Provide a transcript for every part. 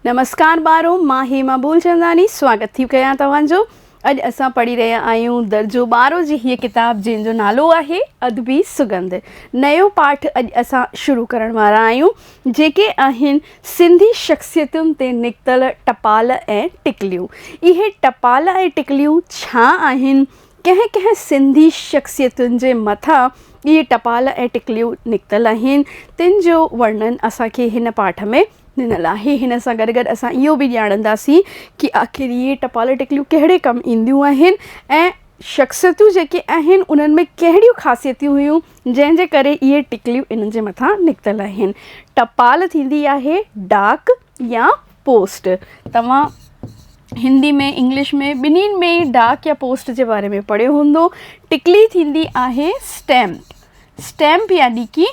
नमस्कार ॿारो, मां हेमा बोलचंदानी स्वागत थी कयां तव्हांजो। अॼु असां पढ़ी रहिया आहियूं दर्जो 12 जी हीअ किताब जंहिंजो नालो आहे अदबी सुगंध। नयो पाठ अॼु असां शुरू करण वारा आहियूं, जेके आहिनि सिंधी शख़्सियतुनि ते निकितल टपाल ऐं टिकलियूं। इहे टपाल ऐं टिकलियूं छा आहिनि, कंहिं कंहिं सिंधी शख़्सियतुनि जे मथां इहे टपाल ऐं टिकलियूं निकितल आहिनि, तिन जो वर्णन असांखे हिन पाठ में ॾिनल आहे। हिन सां गॾु गॾु असां इहो बि ॼाणंदासीं कि आख़िर इहे टपाल टिकलियूं कहिड़े कमु ईंदियूं आहिनि ऐं शख़्सियतूं जेके आहिनि उन्हनि में कहिड़ियूं ख़ासियतूं हुयूं जंहिंजे करे इहे टिकलियूं इन्हनि जे मथां निकितल आहिनि। टपाल थींदी आहे डाक या पोस्ट। तव्हां हिंदी में इंग्लिश में ॿिन्हिनि में डाक या पोस्ट जे बारे में पढ़ियो हूंदो। टिकली थींदी आहे स्टैम्प। स्टैम्प यानी कि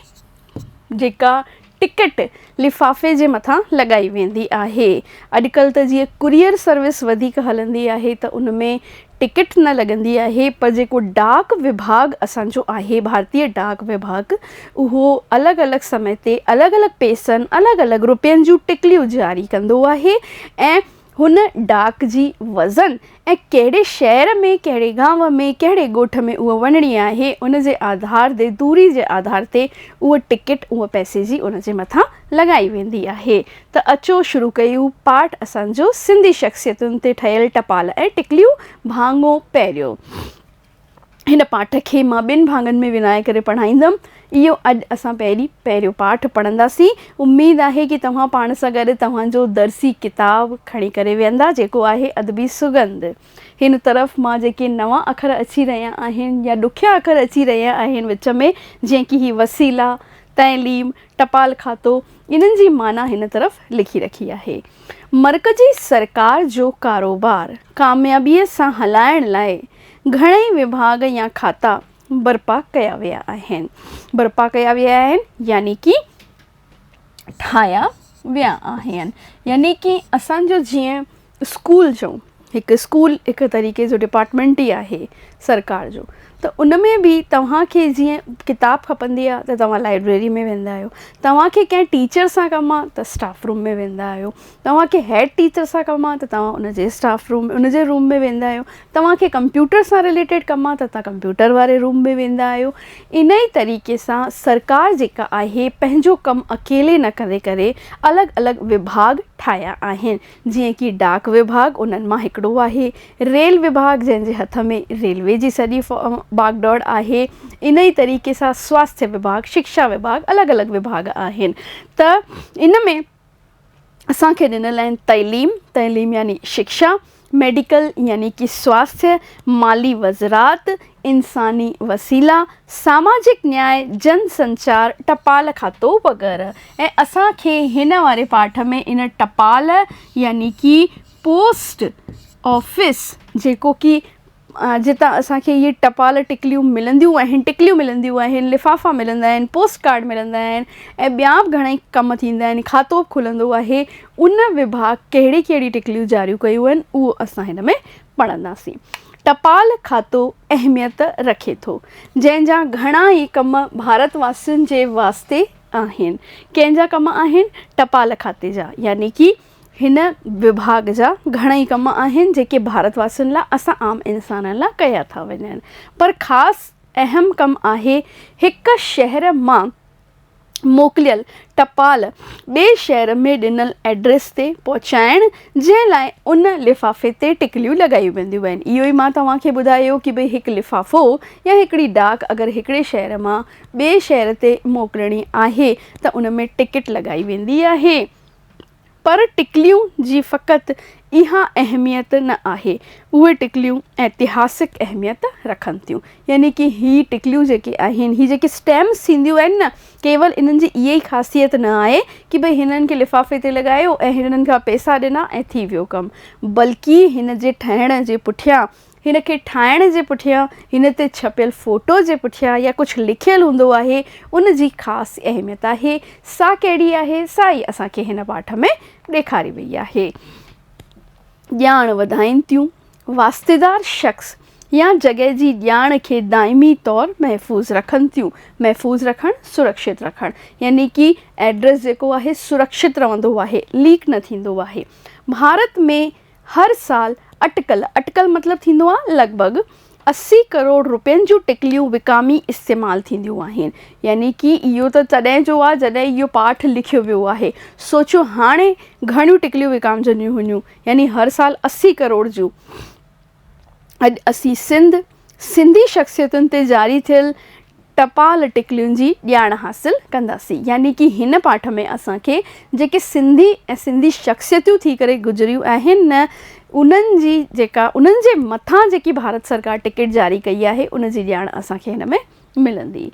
जेका टिकट लिफ़ाफ़े जे मथां लॻाई वेंदी आहे। अॼुकल्ह त जीअं कुरियर सर्विस वधीक हलंदी आहे त उन में टिकट न लॻंदी आहे, पर जेको डाक विभाग असांजो आहे, भारतीय डाक विभाग, उहो अलॻि अलॻि समय ते अलॻि अलॻि पैसनि अलॻि अलॻि रुपयनि जूं टिकलियूं जारी कंदो आहे ऐं हुन डाक जी वज़न ऐं कहिड़े शहर में, कहिड़े गांव में, कहिड़े ॻोठ में उहा वञणी आहे, उन जे आधार ते, दूरी जे आधार ते उहा टिकट उहा पैसे जी उन जे मथां लॻाई वेंदी आहे। त अचो शुरू कयूं पाठ असांजो सिंधी शख़्सियतुनि ते ठहियल टपाल ऐं टिकलियूं भाङो पहिरियों। हिन पाठ खे मां ॿिनि भाङनि में विञाए करे पढ़ाईंदमि। इहो अॼु असां पहिरियों पाठ पढ़ंदासीं। उमेदु आहे कि तव्हां पाण सां गॾु तव्हांजो दर्सी किताब खणी करे वेंदा, जेको आहे अदबी सुगंध। हिन तरफ़ मां जेके नवां अखर अची रहिया आहिनि या ॾुखिया अखर अची रहिया आहिनि विच में, जीअं कि ही वसीला, तइलीम, टपाल खातो, इन्हनि जी माना हिन तरफ़ लिखी रखी आहे। मर्कज़ी सरकार जो कारोबार कामयाबीअ सां हलाइण लाइ घणेई विभाग या खाता बर्पा कया विया आहिनि। बर्पा कया विया आहिनि यानी कि ठाहिया विया आहिनि। यानी कि असांजो जीअं स्कूल जो हिकु तरीक़े जो डिपार्टमेंट ई आहे सरकार जो, त उन में बि तव्हांखे जीअं किताब खपंदी आहे त तव्हां लाइब्रेरी में वेंदा आहियो। तव्हांखे कंहिं टीचर सां कमु आहे त स्टाफ रूम में वेंदा आहियो। तव्हांखे हेड टीचर सां कमु आहे त तव्हां उन जे रूम में वेंदा आहियो। तव्हांखे कंप्यूटर सां रिलेटेड कमु आहे त तव्हां कंप्यूटर वारे रूम में वेंदा आहियो। इन ई तरीक़े सां सरकार जेका आहे पंहिंजो कमु अकेले न करे अलॻि अलॻि विभाग ठाहिया आहिनि। जीअं कि डाक विभाग, उन्हनि मां हिकिड़ो आहे। रेल विभाग, जंहिंजे हथ में रेलवे जी सॼी बागडोर आहे। इन ई तरीक़े सां स्वास्थ्य विभाग, शिक्षा विभाग, अलॻि अलॻि विभाग आहिनि। त इन में असांखे ॾिनल आहिनि तइलीम यानी शिक्षा, मेडिकल यानी कि स्वास्थ्य, माली वज़रात, इंसानी वसीला, सामाजिक न्याय, जनसंचार, टपाल खातो वग़ैरह। ऐं असांखे हिन वारे पाठ में इन टपाल यानी कि पोस्ट ऑफिस, जेको कि जितां असांखे इहे टपाल टिकलियूं मिलंदियूं आहिनि, लिफ़ाफ़ा मिलंदा आहिनि, पोस्ट कार्ड मिलंदा आहिनि ऐं ॿिया बि घणेई कम थींदा आहिनि, खातो बि खुलंदो आहे। उन विभाग कहिड़ी कहिड़ी टिकलियूं जारियूं कयूं आहिनि उहो असां हिन में पढ़ंदासीं। टपाल खातो अहमियत रखे थो, जंहिंजा घणा ई कम भारतवासियुनि जे वास्ते आहिनि। कंहिंजा कम आहिनि? टपाल खाते जा, यानी कि हिन विभाग जा घणेई कम आहिनि जेके भारतवासियुनि लाइ, असां आम इंसाननि लाइ कया था वञनि। पर ख़ासि अहम कमु आहे हिकु शहर मां मोकिलियल टपाल ॿिए शहर में ॾिनल एड्रेस ते पहुचाइण, जंहिं लाइ उन लिफ़ाफ़े ते टिकलियूं लॻायूं वेंदियूं आहिनि। इहो ई मां तव्हांखे ॿुधायो कि भई हिकु लिफ़ाफ़ो या हिकिड़ी डाक अगरि हिकिड़े शहर मां ॿिए शहर ते मोकिलणी आहे त उन में टिकट लॻाई वेंदी आहे। पर टिकलियूं जी फ़क़ति इहा अहमियत न आहे, उहे टिकलियूं ऐतिहासिक अहमियत रखनि थियूं। यानी कि ही टिकलियूं जेके आहिनि, ही जेके स्टैम्प्स थींदियूं आहिनि न, केवल इन्हनि जी इहा ई ख़ासियत न आहे कि भई हिननि खे लिफ़ाफ़े ते लॻायो ऐं हिननि खां पैसा ॾिना ऐं थी वियो कमु, बल्कि हिन जे ठहिण जे पुठियां, हिन खे ठाहिण जे पुठियां, हिन ते छपियल फ़ोटो जे पुठियां या कुझु लिखियलु हूंदो आहे, उन जी ख़ासि अहमियत आहे। सा कहिड़ी आहे? सा ई असांखे हिन पाठ में ॾेखारी वई आहे। ॼाण वधाइनि थियूं। वास्तेदार शख़्स या जॻह जी ॼाण खे दाइमी तौरु महफ़ूज़ रखनि थियूं। महफ़ूज़ रखणु, सुरक्षित रखणु, यानी कि एड्रेस जेको आहे सुरक्षित रहंदो आहे, लीक न थींदो आहे। भारत में हर साल अटकल मतिलबु थींदो आहे लॻभॻि 80 करोड़ रुपयनि जूं टिकलियूं विकामी इस्तेमालु थींदियूं आहिनि। यानी कि इहो त तॾहिं जो आहे जॾहिं इहो पाठ लिखियो वियो आहे। सोचो हाणे घणियूं टिकलियूं विकामजंदियूं हुयूं, यानी हर साल 80 करोड़ जूं। अॼु असीं सिंधी शख़्सियतुनि ते जारी थियल टपाल टिकलियुनि जी ॼाण हासिलु कंदासीं। यानी कि हिन पाठ में असांखे जेके सिंधी ऐं सिंधी शख़्सियतूं थी करे गुज़रियूं आहिनि न, उन्हनि जे मथां जेकी भारत सरकार टिकट जारी कई आहे उन जी ॼाण असांखे हिन में मिलंदी।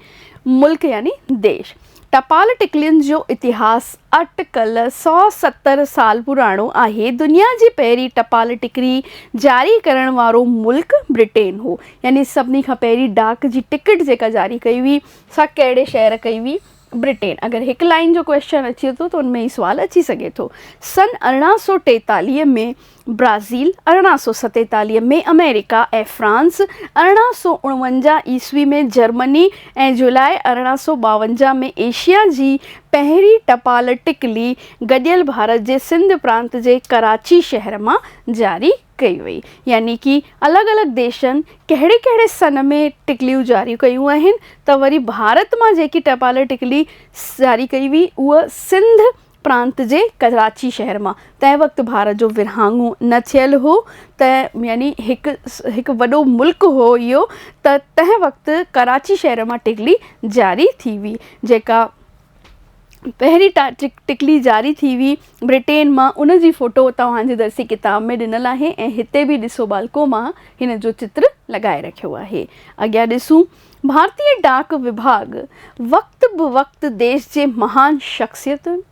मुल्क यानी देश। टपाल टिकलियुनि जो इतिहास अटकल 170 साल पुराणो आहे। दुनिया जी पहिरीं टपाल टिकरी जारी करण वारो मुल्क ब्रिटेन हो। यानी सभिनी खां पहिरीं डाक जी टिकट जेका जारी कई हुई सा कहिड़े शहर कई हुई? ब्रिटेन। अगरि हिकु लाइन जो क्वेश्चन अचे थो त उनमें ई सुवाल अची सघे थो। सन 1843 में ब्राज़ील, 1847 में अमेरिका ऐं फ्रांस, 1849 ईस्वी में जर्मनी ऐं जुलाई 1852 में एशिया जी पहिरीं टपाल टिकली गॾियल भारत जे सिंध प्रांत जे कराची शहर मां जारी कई वई। यानी कि अलॻि अलॻि देशनि कहिड़े कहिड़े सन में टिकलियूं जारी कयूं आहिनि, त वरी भारत मां जेकी टपाल टिकली जारी कई हुई उहा सिंध प्रांत जे कराची शहर मां। तंहिं वक़्तु भारत जो विरहाङो न थियल हो, त यानी हिकु वॾो मुल्क हो इहो, त तंहिं वक़्तु कराची शहर मां टिकली जारी थी हुई। जेका पहिरीं टिकली जारी थी हुई ब्रिटेन मां, उन जी फ़ोटो तव्हांजे दर्सी किताब में ॾिनल आहे ऐं हिते बि ॾिसो बालको मां हिन जो चित्र लॻाए रखियो आहे। अॻियां ॾिसूं। भारतीय डाक विभाग वक़्त ब वक़्त देश जे महान शख़्सियतुनि,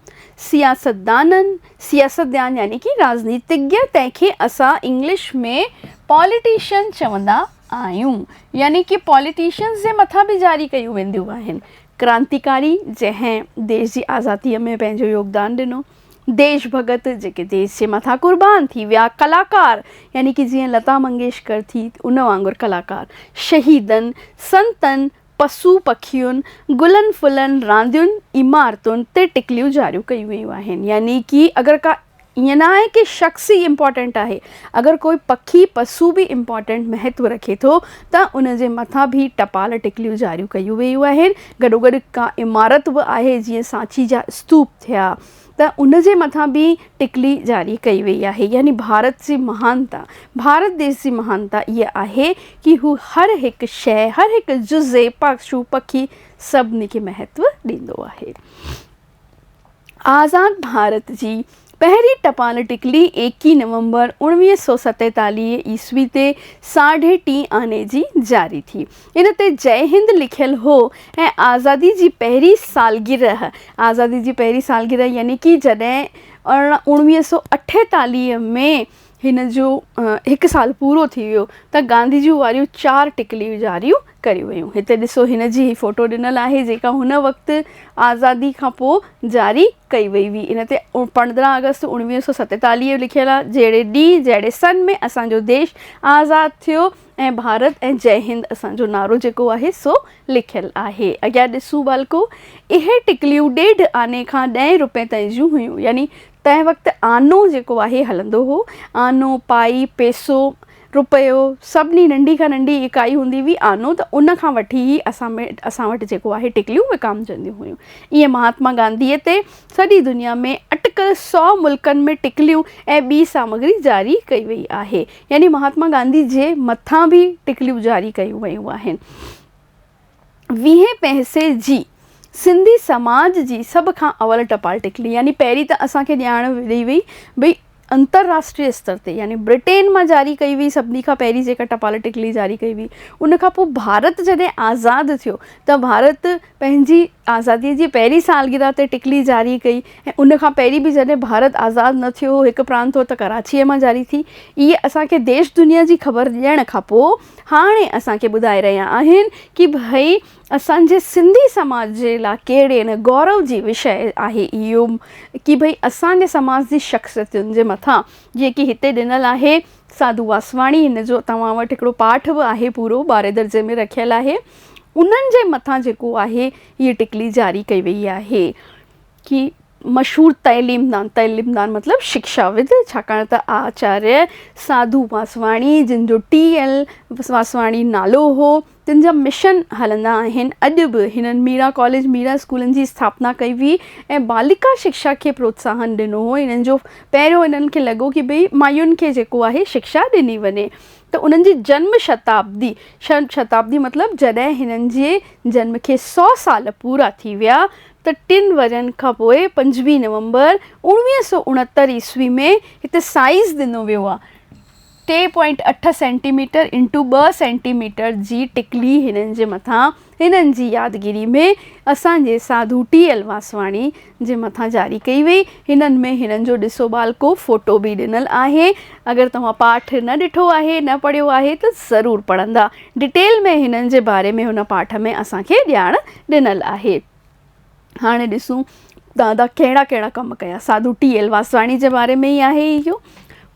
सियासतदान यानी कि राजनीतिज्ञ, तंहिंखे असां इंग्लिश में पॉलिटिशियन चवंदा आहियूं। यानी कि पॉलिटिशियन्स जे मथां बि जारी कयूं वेंदियूं आहिनि। क्रांतिकारी जंहिं देश जी आज़ादीअ में पंहिंजो योगदान ॾिनो। देश भगत जेके देश जे मथां कुर्बान थी विया। कलाकार यानी कि जीअं लता मंगेशकर थी उन वांगुरु कलाकार। शहीदनि, संतनि, पशु पखियुनि, गुलनि फुलनि, रांदियुनि, इमारतुनि ते टिकलियूं जारियूं कयूं वयूं आहिनि। यानी कि अगरि का ईअं न आहे कि शख़्स ई इम्पॉर्टेंट आहे, अगरि कोई पखी पशु बि इम्पॉर्टेंट महत्व रखे थो त उन जे मथां बि टपाल टिकलियूं जारियूं कयूं वयूं आहिनि। गॾोगॾु का इमारत बि आहे जीअं सांची जा स्तूप थिया, त उन जे मथां बि टिकली जारी कई वई आहे। यानी भारत जी महानता, भारत देश जी महानता इहा आहे कि हू हर हिकु शइ, हर हिकु जुज़े, पशु पखी सभिनी खे महत्व ॾींदो आहे। आज़ाद भारत जी पहिरीं टपाल टिकली 21 नवंबर 1947 ईस्वी ते 3:30 आने जी जारी थी। इन ते जय हिंद लिखियल हो ऐं आज़ादी जी पहिरीं सालगिरह यानी कि जॾहिं 1948 में हिन जो 1 साल पूरो थी वियो त गांधी जी वारियूं 4 टिकलियूं जारियूं करियूं वयूं। हिते ॾिसो हिन जी फ़ोटो ॾिनल आहे जेका हुन वक़्तु आज़ादी खां पोइ जारी कई वई हुई। इन ते 15 अगस्त 1947 लिखियल आहे। जहिड़े ॾींहुं जहिड़े सन में असांजो देश आज़ादु थियो ऐं भारत ऐं जय हिंद असांजो नारो जेको आहे सो लिखियल आहे। अॻियां ॾिसूं बालको। इहे टिकलियूं 1.5 आने खां 10 रुपए ताईं जूं हुयूं। यानी तंहिं वक़्तु आनो जेको आहे हलंदो हो। आनो, पाई, पैसो, रुपयो, सभिनी नंढी खां नंढी इकाई हूंदी हुई आनो, त उन खां वठी ई असां वटि जेको आहे टिकलियूं विकामजंदियूं हुयूं। ईअं महात्मा गांधीअ ते सॼी दुनिया में अटकल 100 मुल्कनि में टिकलियूं ऐं ॿी सामग्री जारी कई वई आहे। यानी महात्मा गांधी जे मथां बि टिकलियूं जारी कयूं वयूं आहिनि। 20 पैसे जी सिंधी समाज जी सभ खां अवल टपाल टिकली, यानी पहिरीं त असांखे ॼाण ॾेई वई भई अंतर्राष्ट्रीय स्तर ते, यानी ब्रिटेन मां जारी कई हुई सभिनी खां पहिरीं जेका टपाल टिकली जारी कई हुई। उन खां पोइ भारत जॾहिं आज़ादु थियो त भारत पंहिंजी आज़ादीअ जी पहिरीं सालगिरह ते टिकली जारी कई ऐं उन खां पहिरीं बि जॾहिं भारत आज़ादु न थियो, हिकु प्रांत हो त कराचीअ मां जारी थी। इहे असांखे देश दुनिया जी ख़बर ॾियण खां पोइ हाणे असांखे ॿुधाए रहिया आहिनि कि भई असांजे सिंधी समाज जे लाइ कहिड़े न गौरव जी विषय आहे इहो कि भई असांजे समाज जी शख़्सियतुनि जे मथां जेकी हिते ॾिनल आहे। साधू वासवाणी, हिन जो तव्हां वटि हिकिड़ो पाठ बि आहे पूरो 12 दर्जे में रखियलु आहे। उन्हनि जे मथां जेको आहे हीअ टिकली जारी कई वई आहे कि मशहूरु तइलीमदान मतिलबु शिक्षाविद, छाकाणि त आचार्य साधू वासवाणी जिन जो TL वासवाणी नालो हो, तिन जा मिशन हलंदा आहिनि। अॼु बि हिननि मीरा कॉलेज, मीरा स्कूलनि जी स्थापना कई हुई ऐं बालिका शिक्षा खे प्रोत्साहन ॾिनो हो। हिननि जो पहिरियों हिननि खे लॻो कि भई मायुनि खे जेको आहे शिक्षा ॾिनी वञे, त उन्हनि जी जन्म शताब्दी मतिलबु जॾहिं हिननि जे जन्म खे 100 साल पूरा थी विया त 3 वरनि खां पोइ 25 नवंबर 1969 ईस्वी में हिते साइज़ ॾिनो वियो आहे। 3.8 सेंटीमीटर × 2 सेंटीमीटर जी टिकली हिननि जे मथां, हिननि जी यादगिरी में असांजे साधू TL वासवाणी जे मथां जारी कई वई। हिननि में हिननि जो ॾिसो बालको फ़ोटो बि ॾिनल आहे। अगरि तव्हां पाठ न ॾिठो आहे, न पढ़ियो आहे त ज़रूरु पढ़ंदा। डिटेल में हिननि जे बारे में हुन पाठ में असांखे ॼाण ॾिनल आहे। हाणे ॾिसूं दादा कहिड़ा कहिड़ा कम कया। साधू TL वासवाणी जे बारे में ई आहे इहो।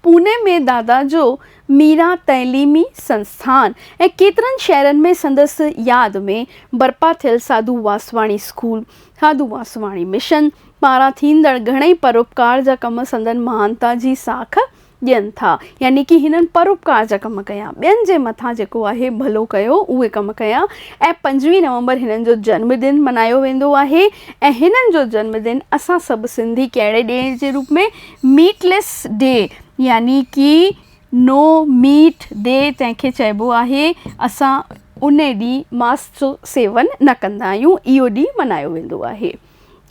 पुणे में दादा जो मीरा तइलीमी संस्थान ऐं केतिरनि शहरनि में संदसि यादि में बर्पा थियल साधू वासवाणी स्कूल, साधू वासवाणी मिशन पारां थींदड़ घणेई परोपकार जा कम संदन महानता जी साख ॾियनि था। यानी कि हिननि परोपकार जा कम कया, ॿियनि जे मथां जेको आहे भलो कयो, उहे कम कया। ऐं 25 नवंबर हिननि जो जन्मदिन मल्हायो वेंदो आहे ऐं हिननि जो जन्मदिन असां सभु सिंधी कहिड़े ॾे जे रूप में मीटलेस डे, यानी कि नो मीट डे तंहिंखे चइबो आहे। असां उन ॾींहुं मांस जो सेवन न कंदा आहियूं, इहो ॾींहुं मल्हायो वेंदो आहे।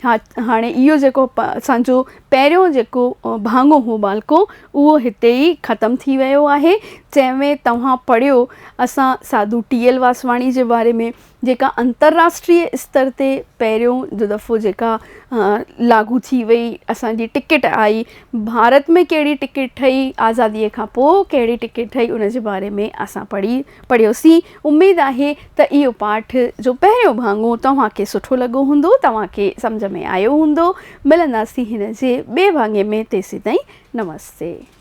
हाणे इहो जेको असांजो पहिरियों जेको भाङो हो बालको, उहो हिते ई ख़तमु थी वियो आहे, जंहिंमें तव्हां पढ़ियो असां साधू TL वासवाणी जे बारे में, जेका अंतर्राष्ट्रीय स्तर ते पहिरियों जो दफ़ो जेका लागू थी वई, असांजी टिकट आई, भारत में कहिड़ी टिकट ठही, आज़ादीअ खां पोइ कहिड़ी टिकट ठही, उन जे बारे में असां पढ़ियोसीं। उमेदु आहे त इहो पाठ जो पहिरियों भाङो तव्हांखे सुठो लॻो हूंदो, तव्हांखे सम्झ में आयो हूंदो। मिलंदासीं हिन जे ॿिए भाङे में, तेसीं ताईं नमस्ते।